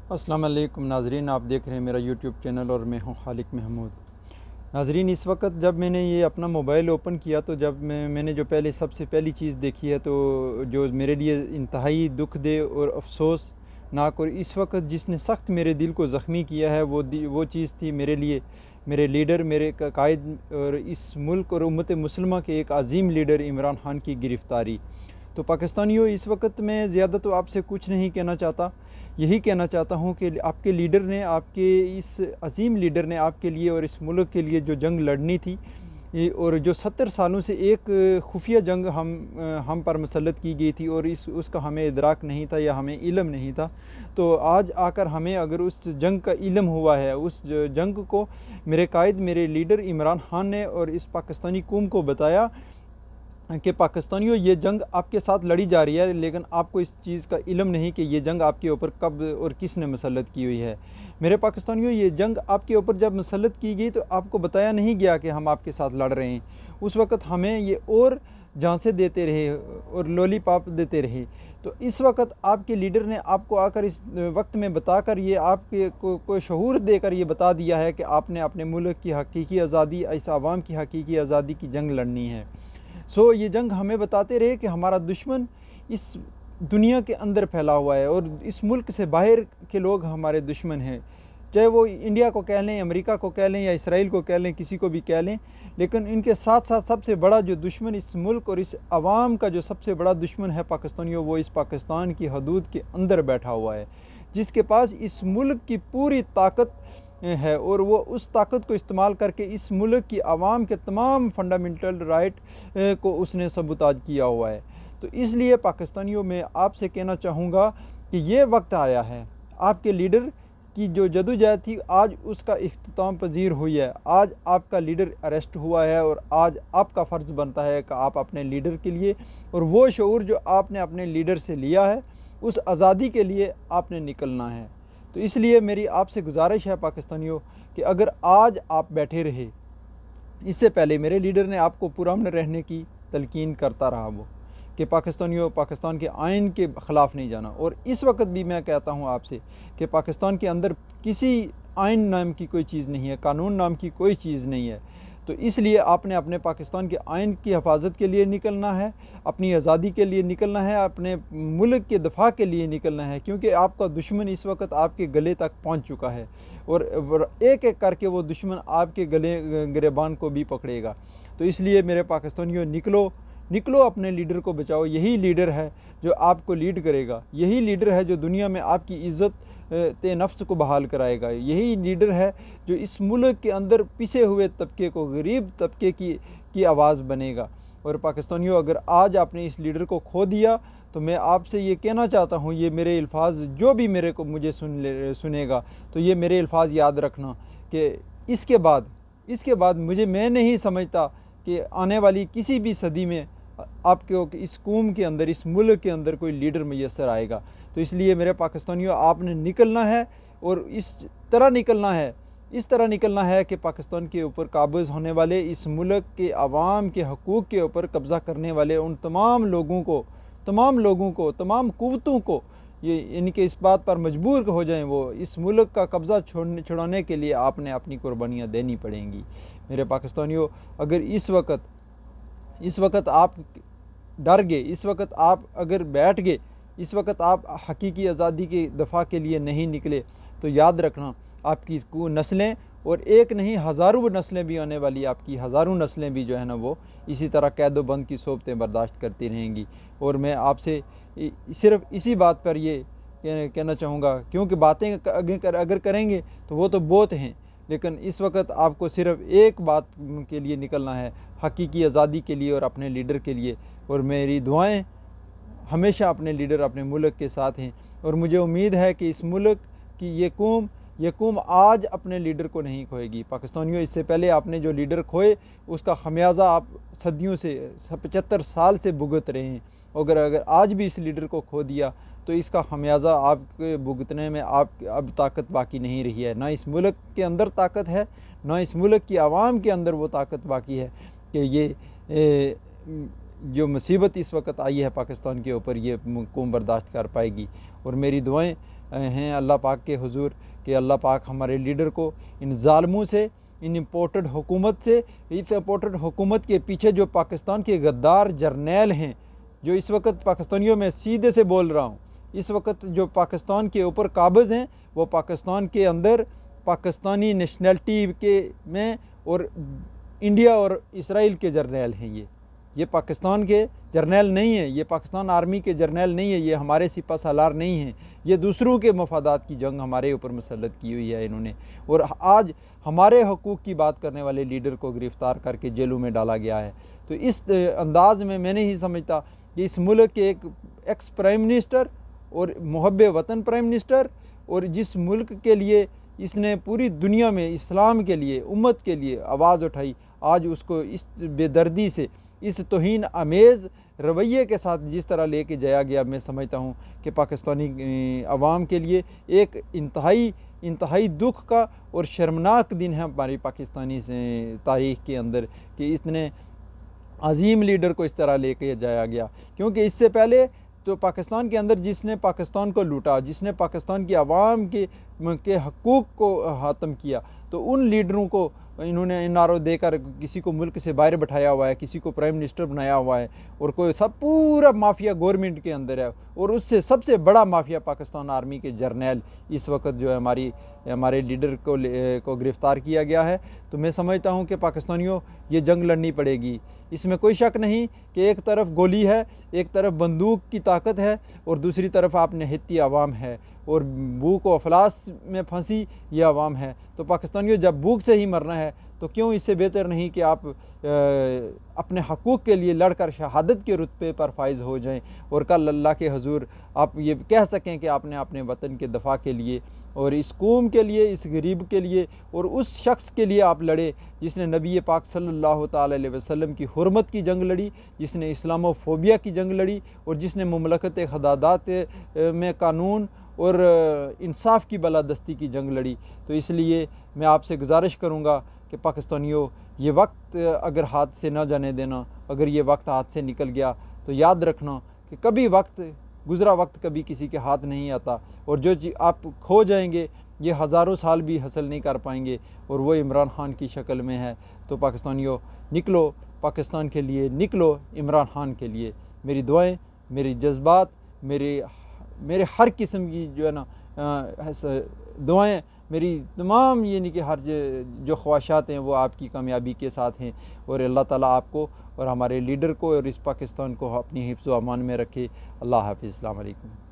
अस्सलाम वालेकुम नाज़रीन, आप देख रहे हैं मेरा यूट्यूब चैनल और मैं हूं खालिक महमूद। नाज़रीन, इस वक्त जब मैंने ये अपना मोबाइल ओपन किया तो जब मैंने जो सबसे पहली चीज़ देखी है तो जो मेरे लिए इंतहाई दुख दे और अफसोसनाक और इस वक्त जिसने सख्त मेरे दिल को ज़ख्मी किया है वो चीज़ थी मेरे लिए मेरे लीडर, मेरे कायद और इस मुल्क और उम्मत मुसलमा के एक अजीम लीडर इमरान खान की गिरफ़्तारी। तो पाकिस्तानियों, इस वक्त मैं ज़्यादा तो आपसे कुछ नहीं कहना चाहता, यही कहना चाहता हूँ कि आपके लीडर ने, आपके इस अजीम लीडर ने आपके लिए और इस मुल्क के लिए जो जंग लड़नी थी और जो 70 सालों से एक खुफिया जंग हम पर मुसल्लत की गई थी और उसका हमें इदराक नहीं था या हमें इल्म नहीं था, तो आज आकर हमें अगर उस जंग का इल्म हुआ है, उस जंग को मेरे कायद, मेरे लीडर इमरान खान ने और इस पाकिस्तानी कौम को बताया कि पाकिस्तानियों, ये जंग आपके साथ लड़ी जा रही है, लेकिन आपको इस चीज़ का इल्म नहीं कि ये जंग आपके ऊपर कब और किसने मुसल्लत की हुई है। मेरे पाकिस्तानियों, ये जंग आपके ऊपर जब मुसल्लत की गई तो आपको बताया नहीं गया कि हम आपके साथ लड़ रहे हैं। उस वक़्त हमें ये और झांसे देते रहे और लॉलीपॉप देते रहे। तो इस वक्त आपके लीडर ने आपको आकर इस वक्त में बताकर ये आपके को शऊर देकर ये बता दिया है कि आपने अपने मुल्क की हकीकी आज़ादी, इस आवाम की हकीकी आज़ादी की जंग लड़नी है। ये जंग हमें बताते रहे कि हमारा दुश्मन इस दुनिया के अंदर फैला हुआ है और इस मुल्क से बाहर के लोग हमारे दुश्मन हैं, चाहे वो इंडिया को कह लें, अमेरिका को कह लें या इसराइल को कह लें, किसी को भी कह लें। लेकिन इनके साथ साथ सबसे बड़ा जो दुश्मन इस मुल्क और इस आवाम का जो सबसे बड़ा दुश्मन है पाकिस्तानियों, वो इस पाकिस्तान की हदूद के अंदर बैठा हुआ है, जिसके पास इस मुल्क की पूरी ताकत है और वो उस ताकत को इस्तेमाल करके इस मुल्क की आवाम के तमाम फंडामेंटल राइट को उसने सबूताज किया हुआ है। तो इसलिए पाकिस्तानियों, मैं आपसे कहना चाहूँगा कि ये वक्त आया है, आपके लीडर की जो जदोजहद थी आज उसका इख्तिताम पजीर हुई है। आज आपका लीडर अरेस्ट हुआ है और आज आपका फ़र्ज़ बनता है कि आप अपने लीडर के लिए और वो शऊर जो आपने अपने लीडर से लिया है, उस आज़ादी के लिए आपने निकलना है। तो इसलिए मेरी आपसे गुजारिश है पाकिस्तानियों कि अगर आज आप बैठे रहे, इससे पहले मेरे लीडर ने आपको पुरअमन रहने की तलकीन करता रहा वो कि पाकिस्तानियों, पाकिस्तान के आइन के ख़िलाफ़ नहीं जाना। और इस वक्त भी मैं कहता हूँ आपसे कि पाकिस्तान के अंदर किसी आइन नाम की कोई चीज़ नहीं है, कानून नाम की कोई चीज़ नहीं है। तो इसलिए आपने अपने पाकिस्तान के आइन की हिफाजत के लिए निकलना है, अपनी आज़ादी के लिए निकलना है, अपने मुल्क के दफ़ा के लिए निकलना है, क्योंकि आपका दुश्मन इस वक्त आपके गले तक पहुंच चुका है और एक एक करके वो दुश्मन आपके गले गिरबान को भी पकड़ेगा। तो इसलिए मेरे पाकिस्तानियों, निकलो निकलो, अपने लीडर को बचाओ। यही लीडर है जो आपको लीड करेगा, यही लीडर है जो दुनिया में आपकी इज़्ज़त ते नफ्स को बहाल कराएगा, यही लीडर है जो इस मुल्क के अंदर पिसे हुए तबके को, गरीब तबके की आवाज़ बनेगा। और पाकिस्तानियों, अगर आज आपने इस लीडर को खो दिया तो मैं आपसे ये कहना चाहता हूँ, ये मेरे अल्फाज जो भी मुझे सुनेगा तो ये मेरे अल्फाज याद रखना कि इसके बाद मैं नहीं समझता कि आने वाली किसी भी सदी में आपके इस कौम के अंदर, इस मुल्क के अंदर कोई लीडर मैसर आएगा। तो इसलिए मेरे पाकिस्तानियों, आपने निकलना है और इस तरह निकलना है कि पाकिस्तान के ऊपर काबिज़ होने वाले, इस मुल्क के आवाम के हकूक़ के ऊपर कब्ज़ा करने वाले उन तमाम लोगों को, तमाम कुव्वतों को ये इनके इस बात पर मजबूर हो जाएं, वो इस मुल्क का कब्ज़ा छुड़ाने के लिए आपने अपनी कुर्बानियाँ देनी पड़ेंगी। मेरे पाकिस्तानियों, अगर इस वक्त आप डर गए, इस वक्त आप अगर बैठ गए, इस वक्त आप हकीकी आज़ादी के दफ़ा के लिए नहीं निकले, तो याद रखना आपकी नस्लें, और एक नहीं हज़ारों नस्लें भी आने वाली, आपकी हज़ारों नस्लें भी जो है ना वो इसी तरह कैद बंद की सोबतें बर्दाश्त करती रहेंगी। और मैं आपसे सिर्फ़ इसी बात पर ये कहना चाहूँगा, क्योंकि बातें अगर करेंगे तो वो तो बहुत हैं, लेकिन इस वक्त आपको सिर्फ़ एक बात के लिए निकलना है, हकीकी आज़ादी के लिए और अपने लीडर के लिए। और मेरी दुआएं हमेशा अपने लीडर, अपने मुल्क के साथ हैं और मुझे उम्मीद है कि इस मुल्क की ये कौम आज अपने लीडर को नहीं खोएगी। पाकिस्तानियों, इससे पहले आपने जो लीडर खोए उसका खमियाज़ा आप सदियों से, 75 साल से भुगत रहे हैं। अगर आज भी इस लीडर को खो दिया तो इसका खमियाज़ा आपके भुगतने में आप अब ताकत बाकी नहीं रही है। ना इस मुल्क के अंदर ताकत है, ना इस मुल्क की आवाम के अंदर वो ताकत बाकी है कि ये जो मुसीबत इस वक्त आई है पाकिस्तान के ऊपर, ये कौम बर्दाश्त कर पाएगी। और मेरी दुआएं हैं अल्लाह पाक के हुजूर कि अल्लाह पाक हमारे लीडर को इन ज़ालिमों से, इन इम्पोर्टेड हुकूमत से, इस इम्पोर्टेड हुकूमत के पीछे जो पाकिस्तान के गद्दार जर्नैल हैं, जो इस वक्त पाकिस्तानियों में सीधे से बोल रहा हूँ, इस वक्त जो पाकिस्तान के ऊपर काबिज़ हैं वो पाकिस्तान के अंदर पाकिस्तानी नेशनलिटी के में और इंडिया और इसराइल के जर्नैल हैं। ये पाकिस्तान के जर्नैल नहीं है, ये पाकिस्तान आर्मी के जर्नैल नहीं है, ये हमारे सिपा सालार नहीं हैं, ये दूसरों के मफादात की जंग हमारे ऊपर मुसल्लत की हुई है इन्होंने। और आज हमारे हकूक़ की बात करने वाले लीडर को गिरफ़्तार करके जेलों में डाला गया है। तो इस अंदाज़ में मैं नहीं समझता कि इस मुल्क के एक एक्स प्राइम मिनिस्टर और मुहब्बे वतन प्राइम मिनिस्टर, और जिस मुल्क के लिए इसने पूरी दुनिया में इस्लाम के लिए, उम्मत के लिए आवाज़ उठाई, आज उसको इस बेदर्दी से, इस तौहीन आमेज़ रवैये के साथ जिस तरह लेके जाया गया, मैं समझता हूँ कि पाकिस्तानी अवाम के लिए एक इंतहाई दुख का और शर्मनाक दिन है हमारी पाकिस्तानी तारीख़ के अंदर कि इतने अजीम लीडर को इस तरह लेके जाया गया। क्योंकि इससे पहले तो पाकिस्तान के अंदर जिसने पाकिस्तान को लूटा, जिसने पाकिस्तान की आवाम के हकूक़ को ख़त्म किया, तो उन लीडरों को इन्होंने इनारों देकर किसी को मुल्क से बाहर बैठाया हुआ है, किसी को प्राइम मिनिस्टर बनाया हुआ है, और कोई सब पूरा माफिया गवर्नमेंट के अंदर है। और उससे सबसे बड़ा माफिया पाकिस्तान आर्मी के जर्नैल इस वक्त जो है हमारे लीडर को गिरफ़्तार किया गया है। तो मैं समझता हूँ कि पाकिस्तानियों ये जंग लड़नी पड़ेगी, इसमें कोई शक नहीं कि एक तरफ गोली है, एक तरफ बंदूक की ताकत है, और दूसरी तरफ आप निहत्ती आवाम है, और भूख व अफलास में फंसी ये आवाम है। तो पाकिस्तानियों जब भूख से ही मरना है तो क्यों इससे बेहतर नहीं कि आप अपने हकूक़ के लिए लड़कर शहादत के रुतबे पर फाइज हो जाएं, और कल अल्लाह के हुजूर आप ये कह सकें कि आपने अपने वतन के दफ़ा के लिए और इस कौम के लिए, इस गरीब के लिए और उस शख्स के लिए आप लड़े जिसने नबी पाक सल्लल्लाहु अलैहि वसल्लम की हुर्मत की जंग लड़ी, जिसने इस्लामोफोबिया की जंग लड़ी, और जिसने मुमलकत खदादात में कानून और इंसाफ की बलादस्ती की जंग लड़ी। तो इसलिए मैं आपसे गुजारिश करूँगा कि पाकिस्तानियों ये वक्त अगर हाथ से ना जाने देना, अगर ये वक्त हाथ से निकल गया तो याद रखना कि कभी गुज़रा वक्त कभी किसी के हाथ नहीं आता, और जो आप खो जाएंगे ये हज़ारों साल भी हासिल नहीं कर पाएंगे, और वो इमरान खान की शक्ल में है। तो पाकिस्तानियों निकलो, पाकिस्तान के लिए निकलो, इमरान खान के लिए। मेरी दुआएं, मेरी जज्बात, मेरे हर किस्म की जो है ना दुआएं, मेरी तमाम यानी कि हर जो ख्वाहिशात हैं वो आपकी कामयाबी के साथ हैं, और अल्लाह ताला आपको और हमारे लीडर को और इस पाकिस्तान को अपनी हिफ्ज़ व अमान में रखे। अल्लाह हाफ़िज़। अस्सलाम वालेकुम।